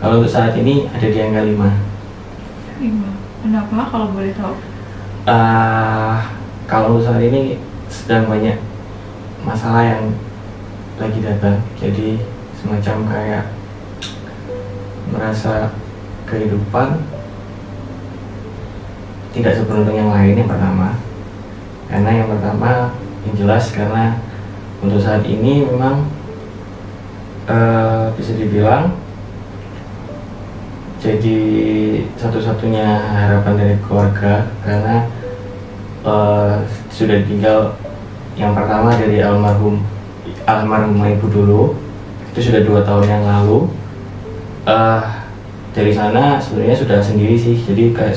Kalau untuk saat ini ada di angka 5. 5. Kenapa kalau boleh tahu? Kalau untuk saat ini sedang banyak masalah yang lagi datang, jadi semacam kayak merasa kehidupan tidak seberuntung yang lain. Yang pertama yang jelas karena untuk saat ini memang bisa dibilang jadi satu-satunya harapan dari keluarga, karena sudah ditinggal yang pertama dari almarhumah ibu dulu, itu sudah 2 tahun yang lalu. Dari sana sebenarnya sudah sendiri sih, jadi kayak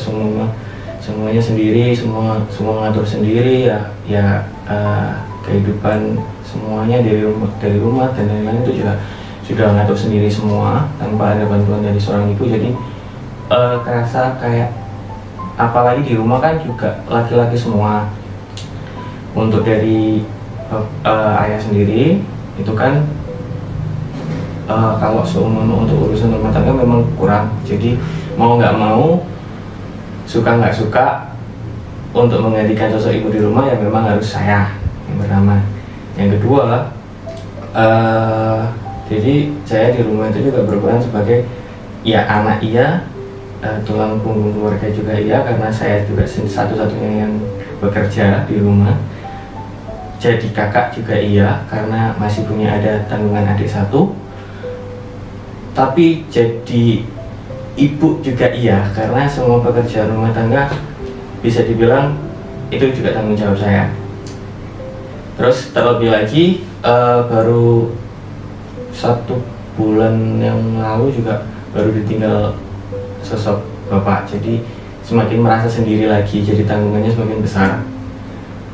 semuanya sendiri, semua ngatur sendiri ya, kehidupan semuanya dari rumah dan lain-lain itu juga sudah ngatur sendiri semua tanpa ada bantuan dari seorang ibu. Jadi kerasa kayak, apalagi di rumah kan juga laki-laki semua. Untuk dari ayah sendiri itu kan kalau seumpama untuk urusan rumah tangga memang kurang, jadi mau nggak mau, suka nggak suka, untuk menggantikan sosok ibu di rumah ya memang harus saya yang pertama. Yang kedua, jadi saya di rumah itu juga berperan sebagai ya anak iya, tulang punggung keluarga juga iya, karena saya juga satu-satunya yang bekerja di rumah. Jadi kakak juga iya, karena masih punya ada tanggungan adik 1. Tapi jadi ibu juga iya, karena semua pekerjaan rumah tangga bisa dibilang itu juga tanggung jawab saya. Terus terlebih lagi baru 1 bulan yang lalu juga baru ditinggal sosok bapak, jadi semakin merasa sendiri lagi, jadi tanggungannya semakin besar.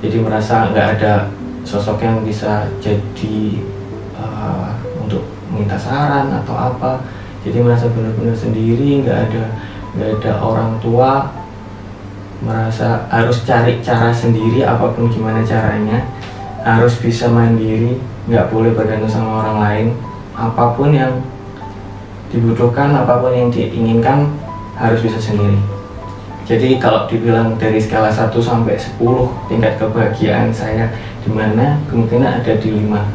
Jadi merasa nggak ada sosok yang bisa jadi untuk minta saran atau apa, jadi merasa benar-benar sendiri, nggak ada orang tua, merasa harus cari cara sendiri, apapun gimana caranya, harus bisa mandiri, nggak boleh bergantung sama orang lain. Apapun yang dibutuhkan, apapun yang diinginkan harus bisa sendiri. Jadi kalau dibilang dari skala 1 sampai 10 tingkat kebahagiaan saya di mana, kemungkinan ada di 5.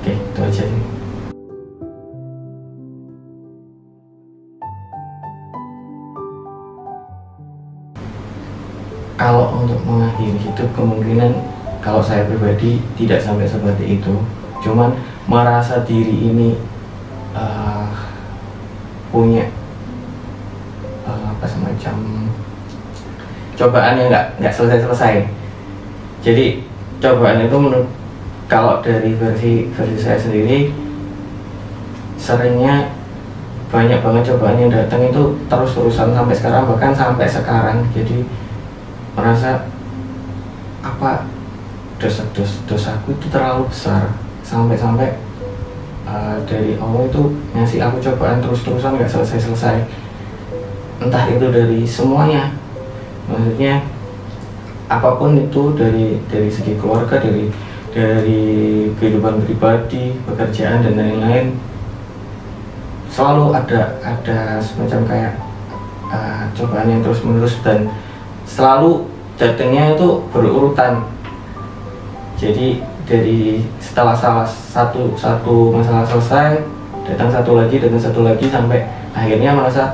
Oke, itu aja. Kalau untuk mengakhiri hidup, kemungkinan kalau saya pribadi tidak sampai seperti itu. Cuman merasa diri ini punya semacam cobaan yang nggak selesai. Jadi cobaan itu kalau dari versi saya sendiri, seringnya banyak banget cobaan yang datang itu terus-terusan sampai sekarang, bahkan sampai sekarang. Jadi merasa apa, dosaku itu terlalu besar, sampai dari Allah itu ngasih aku cobaan terus-terusan nggak selesai. Entah itu dari semuanya, maksudnya apapun itu, dari segi keluarga, dari kehidupan pribadi, pekerjaan dan lain-lain, selalu ada semacam kayak cobaan yang terus-menerus, dan selalu jatuhnya itu berurutan. Jadi dari setelah satu masalah selesai, datang satu lagi sampai akhirnya merasa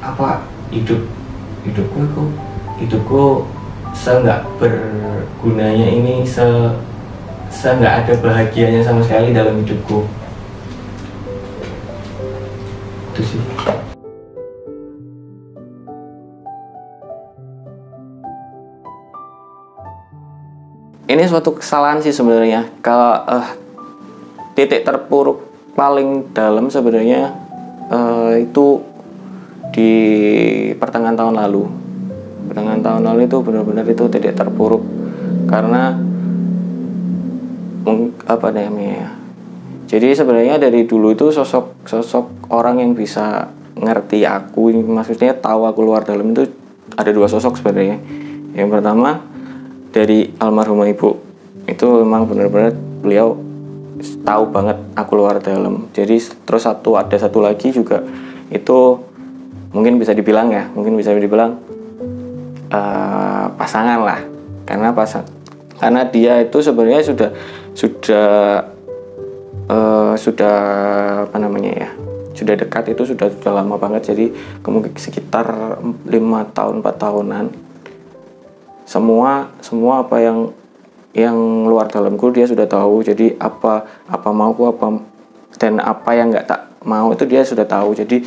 apa, hidupku nggak bergunanya ini, nggak ada bahagianya sama sekali dalam hidupku. Itu sih. Ini suatu kesalahan sih sebenarnya. Kalau titik terpuruk paling dalam sebenarnya itu di pertengahan tahun lalu. Pertengahan tahun lalu itu benar-benar itu titik terpuruk, karena apa namanya? Jadi sebenarnya dari dulu itu sosok orang yang bisa ngerti aku, maksudnya tahu aku luar dalam itu ada 2 sosok sebenarnya. Yang pertama dari almarhumah ibu, itu memang benar-benar beliau tahu banget aku luar dalam. Jadi terus ada satu lagi juga, itu mungkin bisa dibilang pasangan lah, karena dia itu sebenarnya sudah apa namanya ya, sudah dekat, itu sudah lama banget. Jadi kemungkinan sekitar 5 tahun 4 tahunan. Semua apa yang luar dalamku dia sudah tahu. Jadi apa mauku, dan apa yang nggak tak mau itu dia sudah tahu. Jadi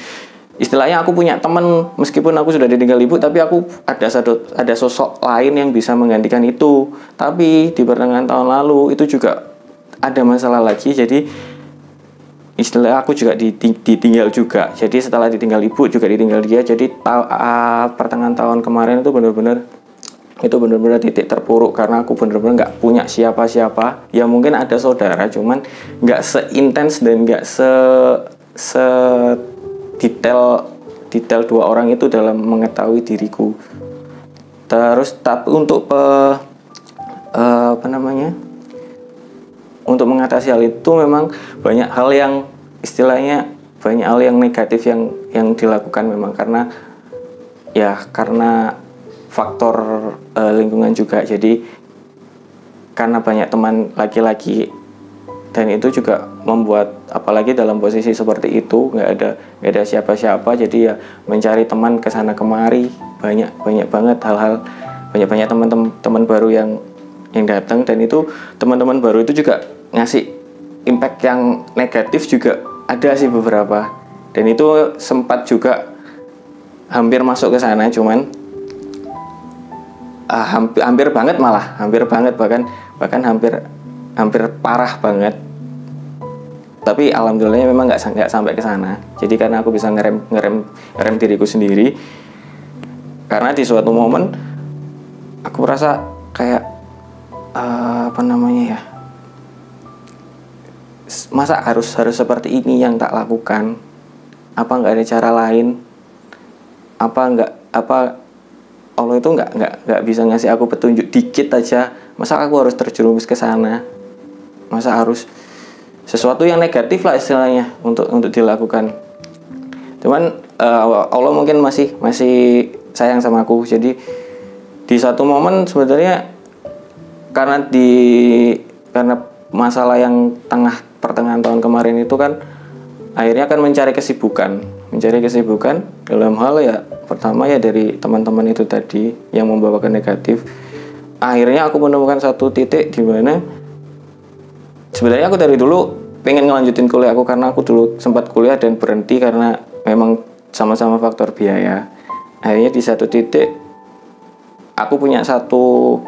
istilahnya aku punya teman, meskipun aku sudah ditinggal ibu, tapi aku ada sosok lain yang bisa menggantikan itu. Tapi di pertengahan tahun lalu itu juga ada masalah lagi. Jadi istilah aku juga ditinggal juga. Jadi setelah ditinggal ibu juga ditinggal dia. Jadi pertengahan tahun kemarin itu benar-benar titik terpuruk, karena aku benar-benar nggak punya siapa-siapa. Ya mungkin ada saudara, cuman nggak seintens dan nggak se detail dua orang itu dalam mengetahui diriku. Terus tapi untuk untuk mengatasi hal itu memang banyak hal yang istilahnya negatif yang dilakukan, memang karena faktor lingkungan juga. Jadi karena banyak teman laki-laki, dan itu juga membuat, apalagi dalam posisi seperti itu nggak ada siapa-siapa, jadi ya mencari teman kesana kemari, banyak banget hal-hal, banyak teman baru yang datang. Dan itu teman-teman baru itu juga ngasih impact yang negatif juga ada sih beberapa. Dan itu sempat juga hampir masuk ke sana, cuman hampir banget, bahkan hampir parah banget. Tapi alhamdulillahnya memang nggak sampai ke sana. Jadi karena aku bisa ngerem diriku sendiri. Karena di suatu momen aku merasa kayak masa harus seperti ini yang tak lakukan? Apa nggak ada cara lain? Apa Allah itu nggak bisa ngasih aku petunjuk dikit aja? Masa aku harus terjerumus ke sana? Masa harus sesuatu yang negatif lah istilahnya untuk dilakukan? Cuman Allah mungkin masih sayang sama aku. Jadi di satu momen sebenarnya karena masalah yang pertengahan tahun kemarin itu kan, akhirnya kan mencari kesibukan dalam hal ya, pertama ya dari teman-teman itu tadi yang membawakan negatif. Akhirnya aku menemukan satu titik di mana sebenarnya aku dari dulu pengen ngelanjutin kuliah aku, karena aku dulu sempat kuliah dan berhenti karena memang sama-sama faktor biaya. Akhirnya di satu titik aku punya satu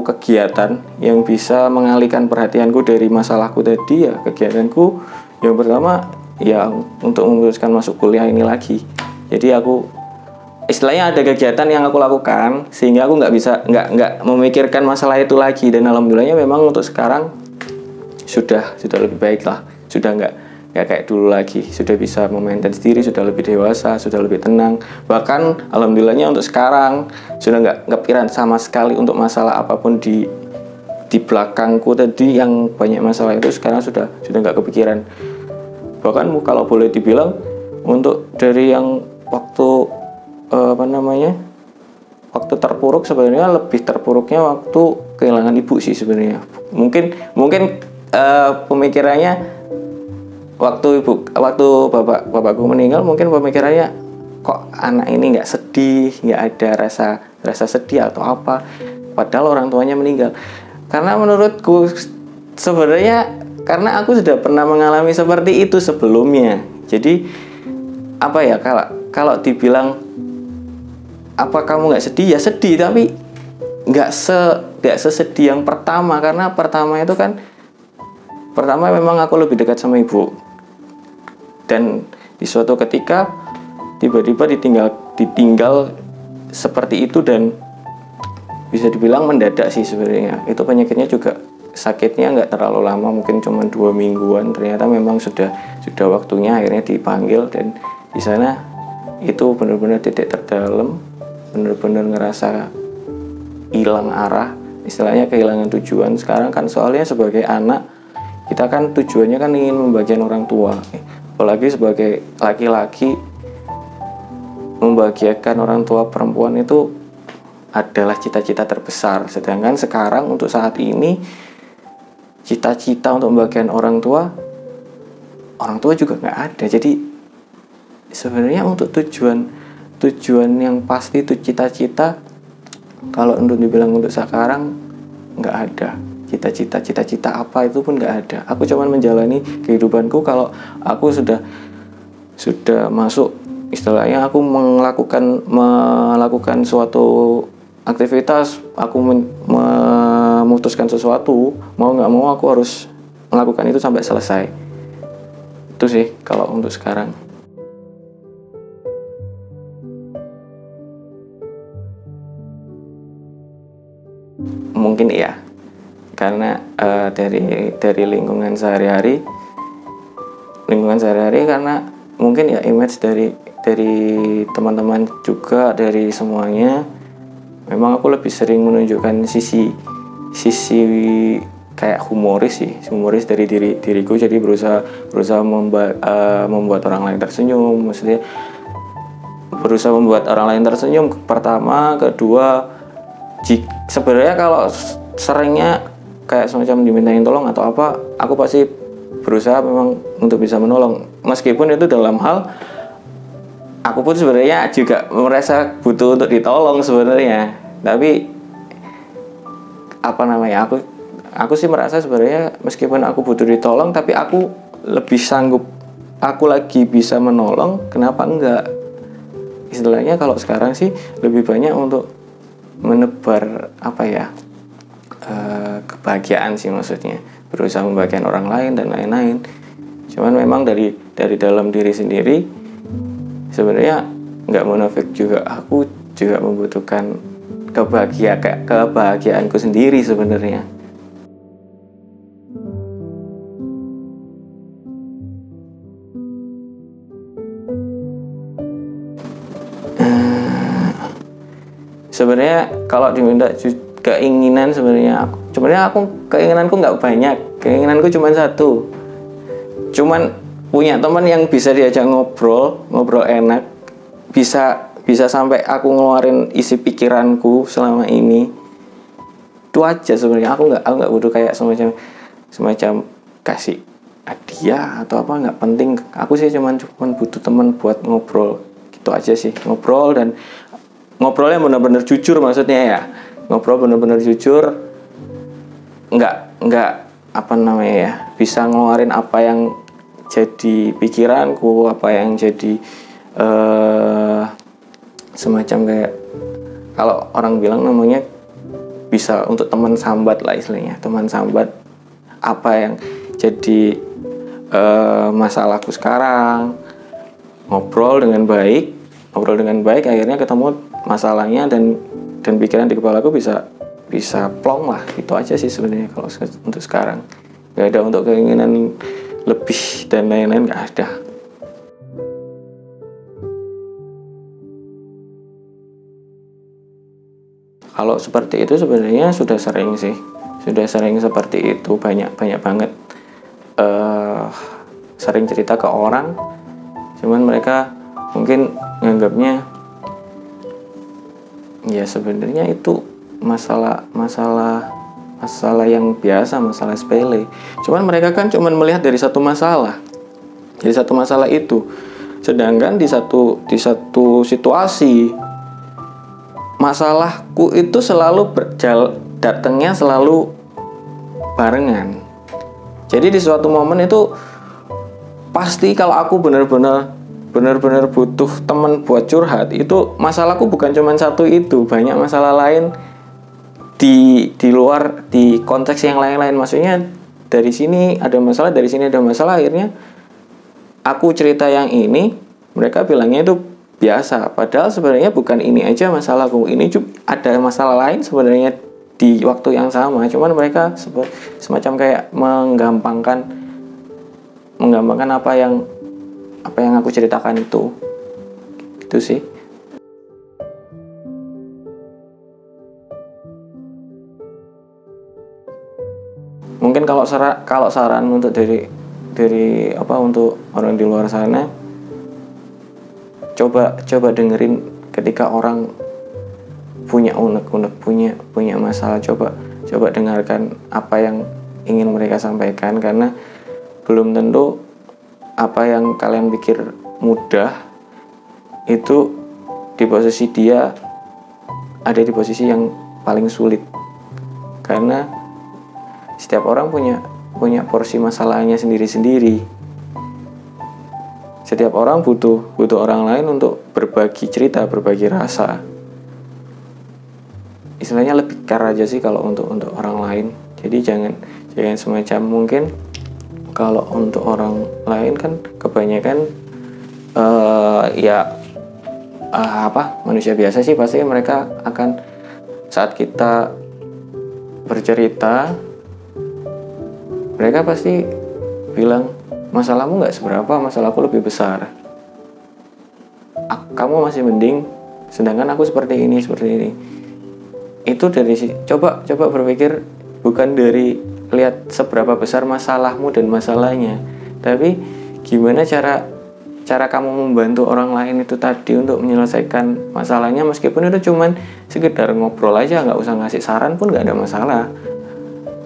kegiatan yang bisa mengalihkan perhatianku dari masalahku tadi. Ya kegiatanku yang pertama ya untuk memutuskan masuk kuliah ini lagi. Jadi aku istilahnya ada kegiatan yang aku lakukan sehingga aku nggak memikirkan masalah itu lagi. Dan alhamdulillahnya memang untuk sekarang sudah lebih baik lah, sudah nggak kayak dulu lagi, sudah bisa memaintain diri, sudah lebih dewasa, sudah lebih tenang. Bahkan alhamdulillahnya untuk sekarang sudah nggak kepikiran sama sekali untuk masalah apapun di belakangku tadi yang banyak masalah itu. Sekarang sudah nggak kepikiran. Bahkan kalau boleh dibilang untuk dari yang waktu waktu terpuruk, sebenarnya lebih terpuruknya waktu kehilangan ibu sih sebenarnya. Mungkin pemikirannya waktu bapakku meninggal, mungkin pemikirannya kok anak ini nggak sedih, nggak ada rasa sedih atau apa, padahal orang tuanya meninggal. Karena menurutku sebenarnya karena aku sudah pernah mengalami seperti itu sebelumnya. Jadi kalau dibilang apa kamu nggak sedih, ya sedih, tapi nggak sesedih yang pertama. Karena pertama memang aku lebih dekat sama ibu, dan di suatu ketika tiba-tiba ditinggal seperti itu, dan bisa dibilang mendadak sih sebenarnya. Itu penyakitnya juga, sakitnya nggak terlalu lama, mungkin cuma 2 mingguan. Ternyata memang sudah waktunya akhirnya dipanggil, dan di sana itu benar-benar titik terdalam, benar-benar ngerasa hilang arah, istilahnya kehilangan tujuan. Sekarang kan soalnya sebagai anak Kita kan tujuannya kan ingin membahagiakan orang tua, apalagi sebagai laki-laki membahagiakan orang tua perempuan itu adalah cita-cita terbesar. Sedangkan sekarang untuk saat ini cita-cita untuk membahagiakan orang tua juga nggak ada. Jadi sebenarnya untuk tujuan yang pasti itu cita-cita, kalau untuk dibilang untuk sekarang nggak ada. Cita-cita apa itu pun nggak ada. Aku cuman menjalani kehidupanku. Kalau aku sudah masuk, istilahnya aku melakukan suatu aktivitas, aku memutuskan sesuatu, mau nggak mau aku harus melakukan itu sampai selesai. Itu sih kalau untuk sekarang. Mungkin iya, karena dari lingkungan sehari-hari, karena mungkin ya image dari teman-teman juga, dari semuanya, memang aku lebih sering menunjukkan sisi kayak humoris dari diriku. Jadi berusaha membuat orang lain tersenyum, maksudnya berusaha membuat orang lain tersenyum pertama. Kedua, sebenarnya kalau seringnya kayak semacam dimintain tolong atau apa, aku pasti berusaha memang untuk bisa menolong, meskipun itu dalam hal aku pun sebenarnya juga merasa butuh untuk ditolong sebenarnya. Tapi aku sih merasa sebenarnya meskipun aku butuh ditolong, tapi aku lebih sanggup, aku lagi bisa menolong, kenapa enggak? Istilahnya kalau sekarang sih lebih banyak untuk menebar kebahagiaan sih, maksudnya berusaha membahagiakan orang lain dan lain-lain. Cuman memang dari dalam diri sendiri sebenarnya nggak munafik juga, aku juga membutuhkan kebahagiaanku sendiri sebenarnya. Sebenarnya kalau diminta keinginan, sebenarnya keinginanku nggak banyak, keinginanku cuma satu, cuman punya teman yang bisa diajak ngobrol enak, bisa sampai aku ngeluarin isi pikiranku selama ini. Itu aja sebenarnya. Aku nggak butuh kayak semacam kasih hadiah atau apa, nggak penting. Aku sih cuman butuh teman buat ngobrol, gitu aja sih. Ngobrolnya benar-benar jujur, maksudnya ya. Ngobrol benar-benar jujur, nggak bisa ngeluarin apa yang jadi pikiranku, apa yang jadi semacam kayak, kalau orang bilang namanya bisa untuk teman sambat lah istilahnya, teman sambat apa yang jadi masalahku sekarang. Ngobrol dengan baik, akhirnya ketemu masalahnya, dan pikiran di kepalaku bisa plong lah. Itu aja sih sebenarnya kalau untuk sekarang. Gak ada untuk keinginan lebih dan lain-lain, gak ada. Kalau seperti itu sebenarnya sudah sering seperti itu, banyak banget. Sering cerita ke orang, cuman mereka mungkin nganggapnya ya sebenarnya itu masalah yang biasa, masalah sepele. Cuman mereka kan cuman melihat dari satu masalah itu. Sedangkan di satu situasi, masalahku itu selalu datangnya selalu barengan. Jadi di suatu momen itu pasti kalau aku benar-benar butuh teman buat curhat, itu masalahku bukan cuma satu itu, banyak masalah lain di luar, di konteks yang lain-lain. Maksudnya dari sini ada masalah, dari sini ada masalah, akhirnya aku cerita yang ini, mereka bilangnya itu biasa, padahal sebenarnya bukan ini aja masalahku, ini juga ada masalah lain sebenarnya di waktu yang sama. Cuman mereka semacam kayak menggampangkan apa yang aku ceritakan itu. Gitu sih. Mungkin kalau kalau saran untuk dari apa untuk orang di luar sana, coba dengerin ketika orang punya unek-unek, punya masalah, coba dengarkan apa yang ingin mereka sampaikan, karena belum tentu apa yang kalian pikir mudah itu di posisi dia ada di posisi yang paling sulit, karena setiap orang punya porsi masalahnya sendiri-sendiri. Setiap orang butuh orang lain untuk berbagi cerita, berbagi rasa. Istilahnya lebih care aja sih kalau untuk orang lain. Jadi jangan semacam mungkin kalau untuk orang lain kan kebanyakan manusia biasa sih, pasti mereka akan saat kita bercerita mereka pasti bilang masalahmu nggak seberapa, masalahku lebih besar, kamu masih mending, sedangkan aku seperti ini. Itu dari coba berpikir bukan dari lihat seberapa besar masalahmu dan masalahnya, tapi gimana cara kamu membantu orang lain itu tadi untuk menyelesaikan masalahnya, meskipun itu cuman sekedar ngobrol aja, nggak usah ngasih saran pun nggak ada masalah.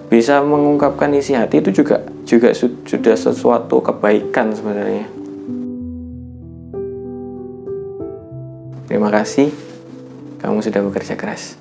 Bisa mengungkapkan isi hati itu juga sudah sesuatu kebaikan sebenarnya. Terima kasih, kamu sudah bekerja keras.